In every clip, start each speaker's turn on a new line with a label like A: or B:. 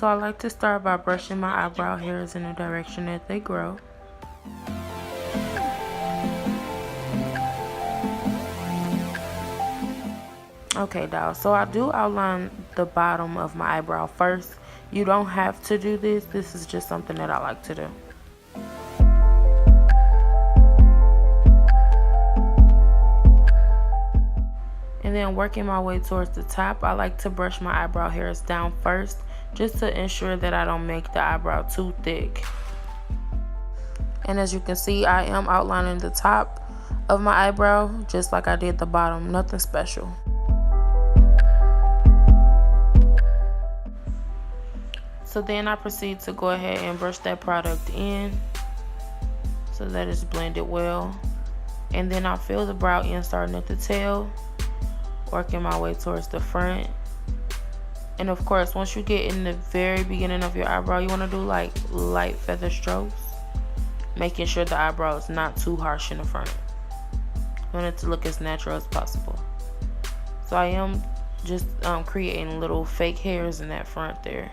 A: So I like to start by brushing my eyebrow hairs in the direction that they grow. Okay, dolls, so I do outline the bottom of my eyebrow first. You don't have to do this. This is just something that I like to do. And then working my way towards the top, I like to brush my eyebrow hairs down first, just to ensure that I don't make the eyebrow too thick. And as you can see, I am outlining the top of my eyebrow just like I did the bottom, nothing special. So then I proceed to go ahead and brush that product in so that it's blended well. And then I fill the brow in starting at the tail, working my way towards the front. And of course, once you get in the very beginning of your eyebrow, you want to do like light feather strokes, making sure the eyebrow is not too harsh in the front. You want it to look as natural as possible. So I am just creating little fake hairs in that front there.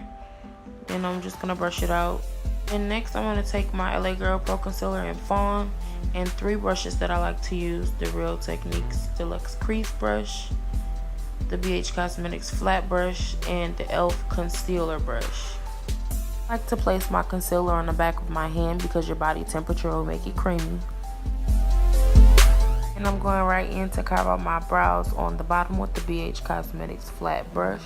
A: And I'm just gonna brush it out. And next I'm gonna take my LA Girl Pro Concealer in Fawn and 3 brushes that I like to use: the Real Techniques Deluxe Crease brush, the BH Cosmetics flat brush, and the e.l.f. concealer brush. I like to place my concealer on the back of my hand because your body temperature will make it creamy. And I'm going right in to carve out my brows on the bottom with the BH Cosmetics flat brush.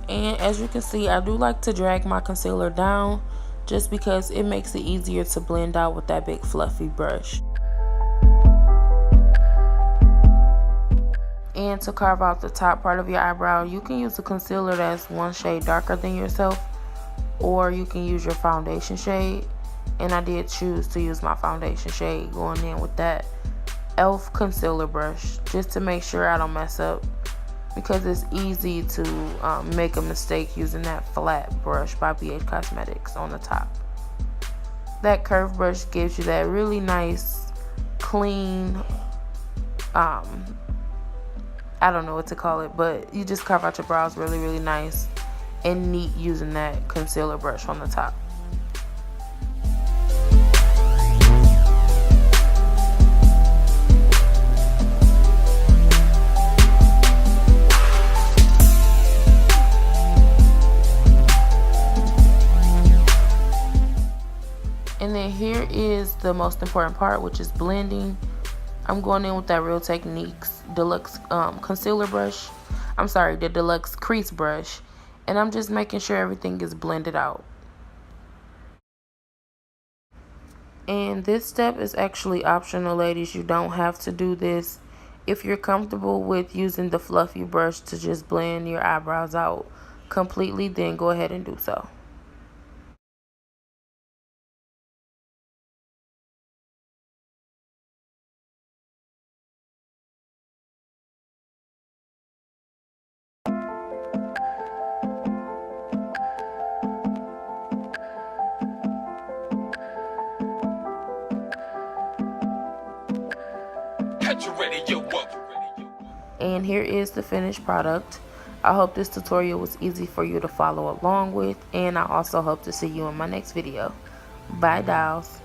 A: And as you can see, I do like to drag my concealer down just because it makes it easier to blend out with that big fluffy brush. And to carve out the top part of your eyebrow, you can use a concealer that's one shade darker than yourself, or you can use your foundation shade. And I did choose to use my foundation shade, going in with that e.l.f. concealer brush just to make sure I don't mess up, because it's easy to make a mistake using that flat brush by BH Cosmetics on the top. That curved brush gives you that really nice, clean, I don't know what to call it, but you just carve out your brows really, really nice and neat using that concealer brush on the top. And then here is the most important part, which is blending. I'm going in with that Real Techniques Deluxe concealer brush. I'm sorry, the Deluxe Crease brush. And I'm just making sure everything is blended out. And this step is actually optional, ladies. You don't have to do this. If you're comfortable with using the fluffy brush to just blend your eyebrows out completely, then go ahead and do so. And here is the finished product. I hope this tutorial was easy for you to follow along with, and I also hope to see you in my next video. Bye, dolls.